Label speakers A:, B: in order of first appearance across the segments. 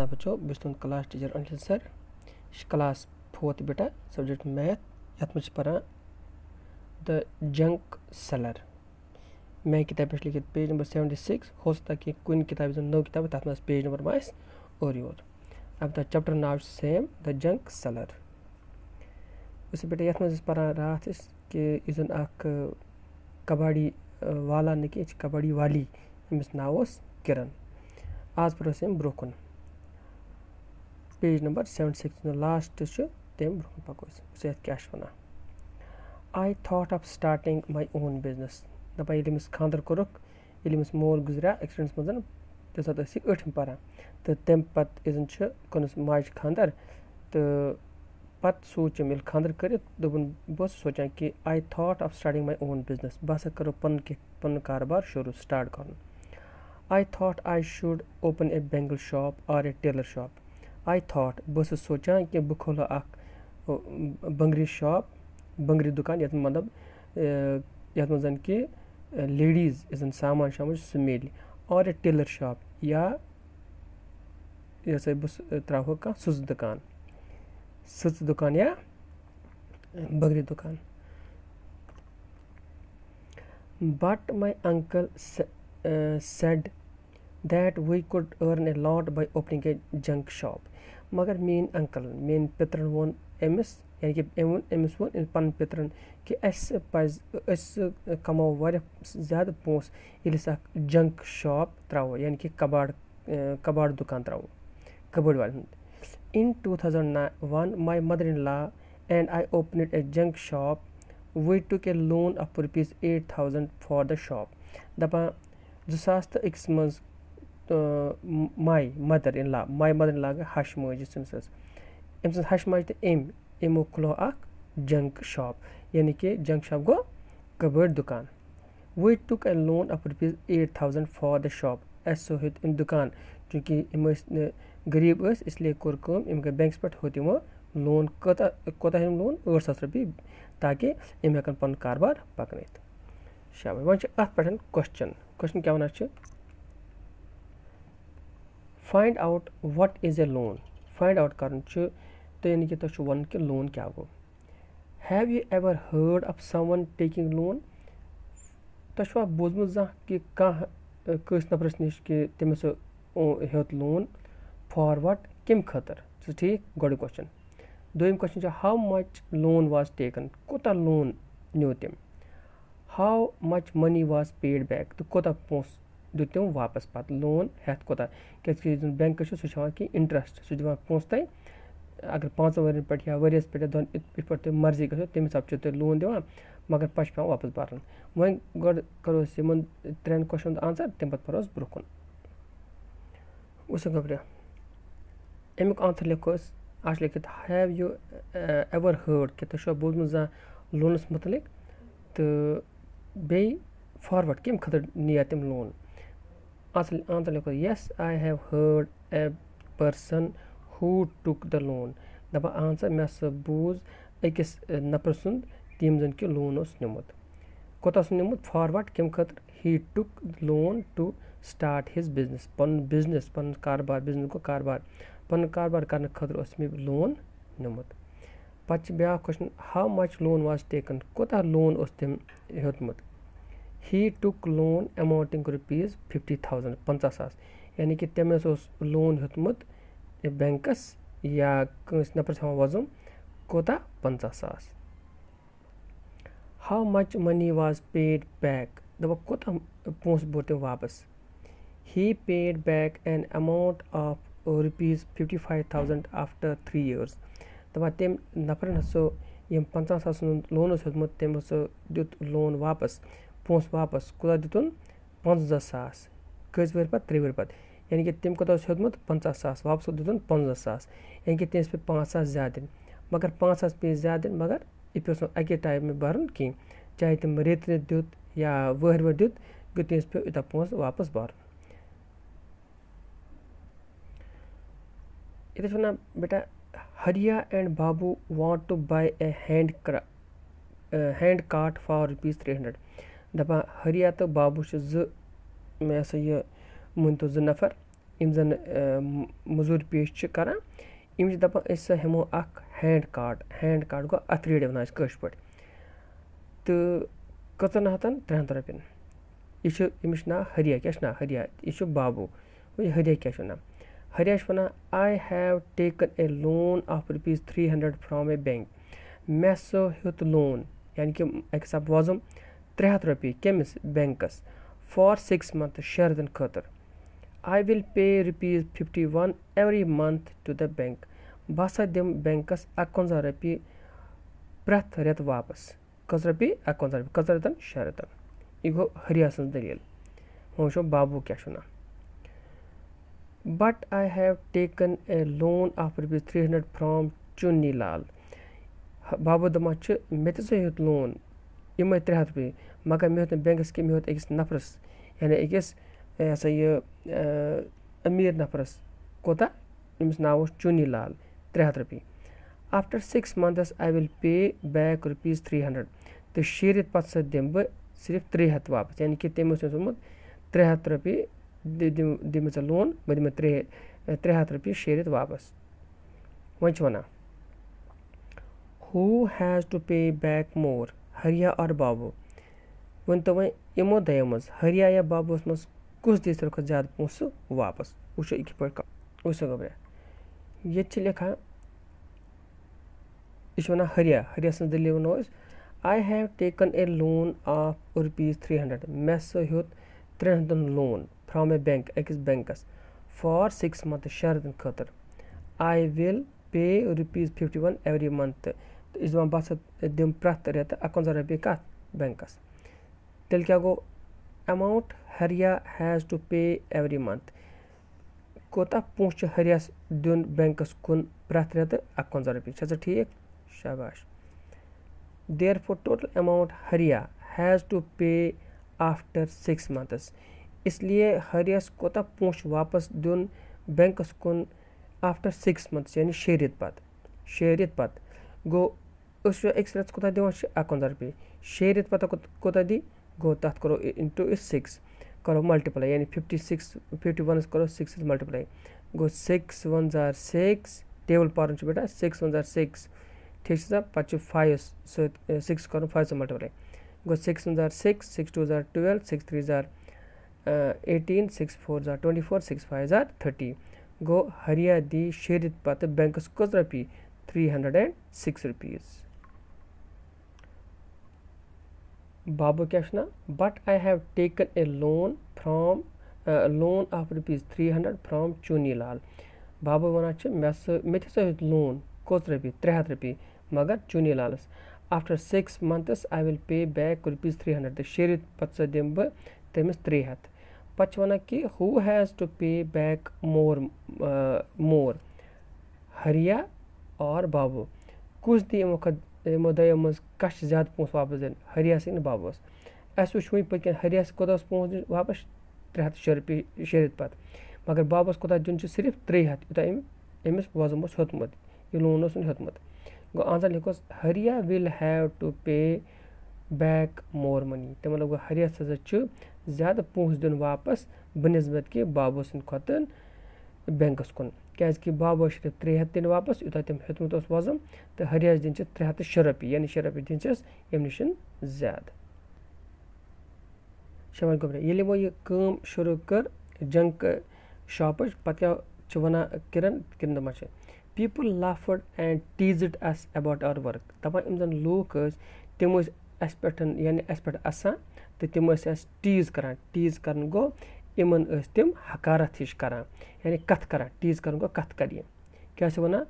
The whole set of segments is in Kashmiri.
A: आदाब बच्चों, बस तुम class teacher Anil sir class 4th बेटा सब्जेक्ट मैथ यथ पढ़ा द जंक सेलर। मैं किताब पे लिखित पेज नंबर 76 हो सकता कि कुछ किताब नौ किताब तथ मज पेज नंबर मास और योर। अब तक chapter now same the junk seller. उस बेटा यथ मज पढ़ा रात कि इजन अख कबाड़ी वाला न कि कबाड़ी वाली अमिस नाव किरण। आज पढ़ो सेम ब्रोकन पेज नंबर 76 लास्ट तम ब्रोकन पकोस सह क्या वन। I thought of starting my own business. दपा ये खानदर कोरुक ये मोल गुजरिया एक्सीडेंट्स मज तम सात अठम पढ़ा तो तम पत इजन कनुस माज खानदर तो पत सोचम ये खानदर कर दोपन बह सोचान कि आई thought of starting my own business बह करो पन कारोबार शुरू स्टार्ट कर। I thought I should open A bangle shop और ए टेलर शॉप। आई थॉट बह सोचान कि बह खोलो बंगरी शॉप बंगरी दुकान ये मतलब ये मजन कि लेडीज इजन सामान शामान सह मिल और ए टेलर शॉप या ये बह त्रो कह सच दुकान या बंगरी दुकान। But my uncle said that we could earn a lot by opening a junk shop। मगर मेन अंकल मेन पितरन वोन अमिस यानी कि अमिस वोन पन पितरन कि पज कमो वारिया ज़्यादा पोस ये जंक शॉप त्रो यानी कि कबाड़ दुकान त्रो कबड़ वाले। In 2001 my mother-in-law and I opened a junk shop। We took a loan of ₹8,000 for the shop। दपा 2001 मज माई मदर इन ला गई हश मज अम हश मज तो एमो खुलो जंक शॉप यानी कि जंक शॉप गो कबड़ दुकान। We took a loan of ₹8,000 for the shop so हेत अम दुकान चूँकि गरीब इसलिए कोर कम गई बैंक पे होत लोन कोता लोन ₹8,000 ताकि अम हेकन पन कारबार पकन। शाबाश वन अत पे क्वेश्चन क्या वन find out what is a loan. Find out कर तो यानी कि तुम वन कि लोन क्या गो। Have you ever heard of someone taking loan. तुम बोजमुत जह कि कस नफरस नश कि तमिस हेत लोन फॉर व्हाट कम खतर ठीक गोड क्वेश्चन। दोम question how much loan was taken कोता लोन नो तम। How much money was paid back तो कोता पोस दित तम वापस पत लोन हेत कोता क्या बैंक सह कि इंटरेस्ट सह दिवान पोस तय अगर 5 वरियन पे या वरियस पे दोन इत पे मर्जी गो तम हिसाब तुम लोन दिवान मगर पे पे वापस भरन। वन गोड करो 3 क्वेश्चन आंसर तम पे पढ़ोस ब्रोकन उस गबरिया अमुक आंसर लिखोस आज लिखित हैव यू एवर हर्ड कि तुम बोजमुत जह लोनस मुतलिक तो बे फॉरवर्ड कम खतर निया तम लोन। आंसर लिखो yes I have heard a person who took the loan. दपा आंसर मे बूज अकिस नफर सुंद तम जन कि लोन निमुत कोता निमुत फॉरवर्ड कम खतर he took loan to start his business पन कारबार बिजनेस को कारबार पन कारबार करने खतर मे लोन निमुत। पे ब्या question how much loan was taken कोता लोन तम हेतमुत। ही टुक लोन अमाउंटिंग ₹50,000 50,000 यानी कि तमिस लोन हेतमुत बैंकस या कस नफर वजम कोता 50,000। How much money was paid back दपा कोता पोस बोर तम वापस। He paid back an amount of ₹55,000 after 3 years। दपा तम नफर यम 50,000 लोन हेतमुत तम दित लोन वापस पोस वापस कोता दितुन 50,000 कस वर पत 3 वर पत यानी कि तम कोता हेतमुत 50,000 वापस दितुन 50,000 यानी कि तमस पे 5,000 ज्यादा दिन मगर 5,000 पे ज्यादा दिन मगर यह पे अके टाइम में भरन कह चाहे तम रेत दित या वह दित गो तमस पे यूत पोस वापस भर। ये वन बेटा Hariya and Babu want to buy a hand cart for ₹300। दपा हरिया तो बाबू मे यह मुन तो 2 नफर یِم زَن مٔزوٗرۍ پیش چھِ کَران یِم چھِ دَپان أسۍ ہسا ہٮ۪مو اَکھ ہینٛڈ کارڈ گوٚو اَتھٕ ریڈِ وَنان أسۍ کٲشِر پٲٹھۍ تہٕ کٔژَن ہَتَن 300 رۄپیَن یہِ چھُ أمِس چھُ ناو ہریا کیٛاہ چھُ ناو ہریا یہِ چھُ بابوٗ گوٚو یہِ ہریا کیٛاہ چھُ وَنان ہریا چھُ وَنان I have taken a loan of ₹300 from A bank مےٚ ہسا ہیوٚت لون یعنی کہِ اَکہِ حِساب وۄزُم 300 رۄپیہِ کٔمِس بٮ۪نٛکَس فار 6 months 6 رٮ۪تَن خٲطرٕ I will pay ₹51 every month to the bank بہٕ ہسا دِمہٕ بٮ۪نٛکَس 51 رۄپیہِ پرٛٮ۪تھ رٮ۪تہٕ واپَس کٔژ رۄپیہِ 51 رۄپیہِ کٔژَن رٮ۪تَن 6 رٮ۪تَن یہِ گوٚو ہریا سٕنٛز دٔلیٖل وۄنۍ وٕچھو بابوٗ کیٛاہ چھُ وَنان but I have taken a loan of ₹300 from Chuni Lal بابوٗ دَپان چھِ مےٚ تہِ ہسا ہیوٚت لون یِمَے 300 رۄپیہِ مگر مےٚ ہیوٚت نہٕ بٮ۪نٛکَس کینٛہہ مےٚ ہیوٚت أکِس نفرَس یعنی أکِس یہِ ہسا یہِ أمیٖر نفرَس کوتاہ أمِس ناو اوس چُنی لال 300 رۄپیہِ after 6 months I will pay back ₹300 تہٕ 6 رٮ۪تھ پَتہٕ ہسا دِمہٕ بہٕ صرف 300 واپَس یعنی کہِ تٔمۍ اوس مےٚ اوسمُت 300 رۄپیہِ دِ مےٚ ژےٚ لون بہٕ دِمے 300 رۄپیہِ 6 رٮ۪تھ واپَس وۄنۍ چھِ وَنان ہوٗ ہیز ٹُو پے بیک مور ہریا اور بابوٗ ؤنۍتو وۄنۍ یِمو دۄیو منٛز ہریا یا بابوٗوَس منٛز کُس دی ساروی کھۄتہٕ زیادٕ پونٛسہٕ واپَس وٕچھو یہِ کِتھ پٲٹھۍ وٕچھو گۄبرا ییٚتہِ چھِ لیکھان یہِ چھِ وَنان ہریا سٕنٛز دٔلیٖل وَنو أسۍ I have taken a loan of ₹300 مےٚ ہسا ہیوٚت 300 لون فرٛام اے بٮ۪نٛک أکِس بٮ۪نٛکَس فار 6 months 6 رٮ۪تَن خٲطرٕ I will pay ₹51 every month تہٕ یہِ چھِ دَپان بہٕ ہسا دِمہٕ پرٛٮ۪تھ رٮ۪تہٕ 51 رۄپیہِ کَتھ بٮ۪نٛکَس تیٚلہِ کیٛاہ گوٚو اٮ۪ماوُنٛٹ ہریا has to pay every month کوتاہ پونٛسہٕ چھُ ہریاہَس دیُن بٮ۪نٛکَس کُن پرٛٮ۪تھ رٮ۪تہٕ 51 رۄپیہِ چھےٚ سا ٹھیٖک شاباش دیر فور ٹوٹل اٮ۪ماوُنٛٹ ہریا has to pay after 6 months اِسلیے ہریاہَس کوتاہ پونٛسہٕ چھُ واپَس دیُن بٮ۪نٛکَس کُن آفٹر 6 months یعنی 6 رٮ۪تھ پَتہٕ گوٚو أسۍ وٕچھو أکِس رٮ۪تَس کوتاہ دِوان چھِ 51 رۄپیہِ 6 رٮ۪تھ پَتہٕ کوتاہ دی گوٚو تَتھ کَرو اِنٹوٗ أسۍ 6 کَرو مَلٹِپلاے یعنی 51 کَرو 6 سۭتۍ مَلٹِپلاے گوٚو 6 1 * 6 ٹیبٕل پَرُن چھُ بیٹا 6 1 * 6 ٹھیٖک چھِ سا پَتہٕ چھُ 5 سۭتۍ 6 کَرُن 5 سۭتۍ مَلٹِپلاے گوٚو 6 1 * 6 6 2 * 12 6 3 * 18 6 4 * 24 6 5 * 30 گوٚو ہریا دی 6 رٮ۪تھ پَتہٕ بٮ۪نٛکَس کٔژ رۄپیہِ 306 rupees بابوٗ کیٛاہ چھُ وَنان but I have taken a loan of ₹300 from Chuni Lal بابوٗ وَنان چھِ مےٚ تہِ ہسا ہیوٚت لون کوٚت رۄپیہِ 300 رۄپیہِ مگر چوٗنی لالَس after 6 months I will pay back ₹300 تہٕ 6 رٮ۪تھ پَتہٕ ہسا دِمہٕ بہٕ تٔمِس 300 پَتہٕ چھِ وَنان کہِ ہوٗ ہیز ٹُو پے بیک مور ہریا اور بابوٗ کُس دی یِمو دۄیو منٛز کَس چھِ زیادٕ پونٛسہٕ واپَس دِنۍ ہریاہَس نہٕ بابوٗوَس اَسہِ وٕچھ وٕنۍ پٔتۍ کِنۍ ہریاہَس کوتاہ اوس پونٛسہٕ دیُن واپَس 306 رۄپیہِ 6 رٮ۪تھ پَتہٕ مگر بابوٗوَس کوتاہ دیُن چھُ صرف 300 یوٗتاہ أمِس وۄزُم اوس ہیوٚتمُت یہِ لون اوس ہیوٚتمُت گوٚو آنسَر لیکھوس ہریا will have to pay back more money تَمیُک مطلب گوٚو ہریاہَس ہسا چھُ زیادٕ پونٛسہٕ دیُن واپَس بَنسبت کہِ بابوٗ سٕنٛدِ کھۄتہٕ بٮ۪نٛکَس کُن کیٛازِکہِ بابوٗوَس چھِ 300 دِنۍ واپَس یوٗتاہ تٔمۍ ہیوٚتمُت اوس وۄزُم تہٕ ہریاہَس دِنۍ چھِ 306 رۄپیہِ یعنی 6 رۄپیہِ دِنۍ چھِس اَمہِ نِش زیادٕ شاباش گوٚبرا ییٚلہِ یِمو یہِ کٲم شروٗع کٔر جنٛک شاپٕچ پَتہٕ کیٛاہ چھِ وَنان کِرَن دَپان چھِ people laughed and teased us about our work دَپان یِم زَن لوٗکھ ٲسۍ تِم ٲسۍ اَسہِ پٮ۪ٹھ یعنی اَسہِ پٮ۪ٹھ اَسان تہٕ تِم ٲسۍ اَسہِ ٹیٖز کَران گوٚو یِمَن ٲسۍ تِم حکارت ہِش کَران یعنی کَتھٕ کَران ٹیٖز کَرُن گوٚو کَتھٕ کَرِ یہِ کیٛاہ چھِ وَنان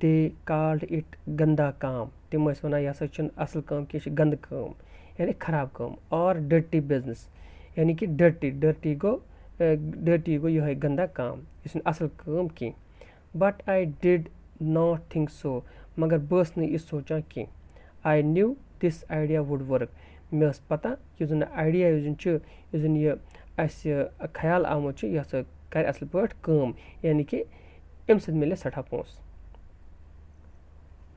A: دے کالڈ اِٹ گندا کام تِم ٲسۍ وَنان یہِ ہسا چھُنہٕ اَصٕل کٲم کینٛہہ یہِ چھِ گنٛدٕ کٲم یعنی خراب کٲم اور ڈٔرٹی بِزنِس یعنی کہِ ڈٔرٹی گوٚو یِہوٚے گندا کام یہِ چھِنہٕ اَصٕل کٲم کینٛہہ but I did not think so مگر بہٕ ٲسٕس نہٕ یہِ سونٛچان کینٛہہ I knew this idea would work مےٚ ٲس پَتہ یُس زَن آیڈیا یُس زَن چھُ یُس زَن یہِ اَسہِ خیال آمُت چھُ یہِ ہسا کَرِ اَصٕل پٲٹھۍ کٲم یعنی کہِ اَمہِ سۭتۍ مِلہِ سٮ۪ٹھاہ پونٛسہٕ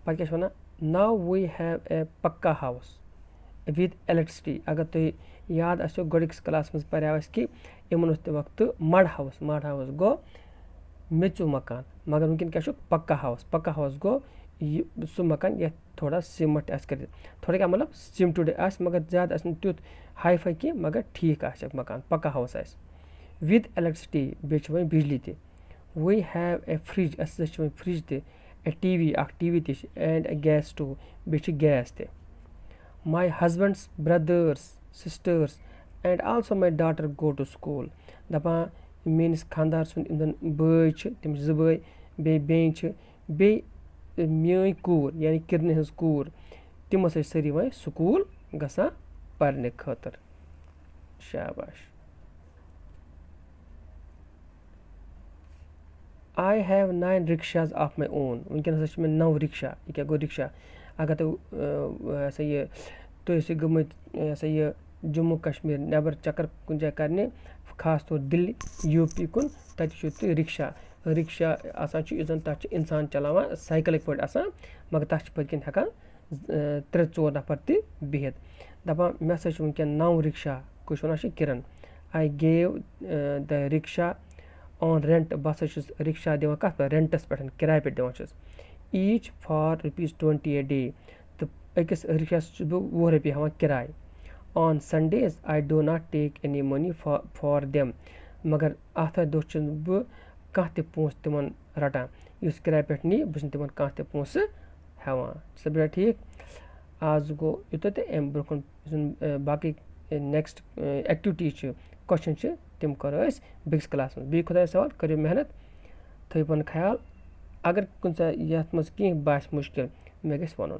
A: پَتہٕ کیٛاہ چھِ وَنان ناو وی ہیو اے پَکا ہاوُس وِد اٮ۪لیکٹرٛسِٹی اگر تُہۍ याद आसो गोडिक्स क्लास में पढ़ाव कि इमन ते वक्त मड हाउस गो मेचू मकान मगर वुनकिन क्या पक्का हाउस गो सह मकान ये थोड़ा सीमेंट आस कर थोड़ा क्या मतलब सीमेंटेड आस मगर ज़्यादा आस तुत हाई फाई की मगर ठीक आस मकान पक्का हाउस आस विद इलेक्ट्रिसिटी बेच वही बिजली ते वी हैव ए फ्रिज अस वही फ्रिज ते ए टीवी ते एंड ए गैस स्टोव बेच गैस ते my husband's brothers sisters and also my daughter go to school दपान मेनिस खानदार सुन इमन बय तम ज बय बे बेन बे मेन कूर यानी किरन हज कूर तम सारी वह स्कूल गसान पढ़ने खतर शाबाश I have 9 rickshaws of my own वनकन मे 9 रिक्शा यह क्या गो रिक्शा अगर तो ऐसा ये तो ऐसे गमत ऐसा ये जम्मू कश्मीर नबर चक्कर कुन जाए करने खास तौर दिल्ली यूपी कुन तत रिक्शा आसान इस इंसान चलावान साइकिल पे आसान मगर तथ पकन हेकान 3-4 नफर त बिहित दपान मे हसा वनकन 9 रिक्शा कुछ वन किरण I gave the rickshaw on rent बस रिक्शा दिवान कत पे रेंटस पे किराए पे दिवान ईच फॉर ₹20 ए डे तो अकिस रिक्शा बह 20 रुपये हवान किराए on Sundays I do not take any money for them मगर आथर दह बह कह पोस तिमन रटान इस किराए पे नी बह तिमन कह पोस हेवान सब ठीक आज गो यूत तो अम ब्रोह बाकी नेक्स्ट एक्टिविटी क्वेश्चन तम कर बेस क्लास में बी खुदा सवाल करो मेहनत थो पन ख्याल अगर कुछ ये मज कह बास मुश्किल मे गस वन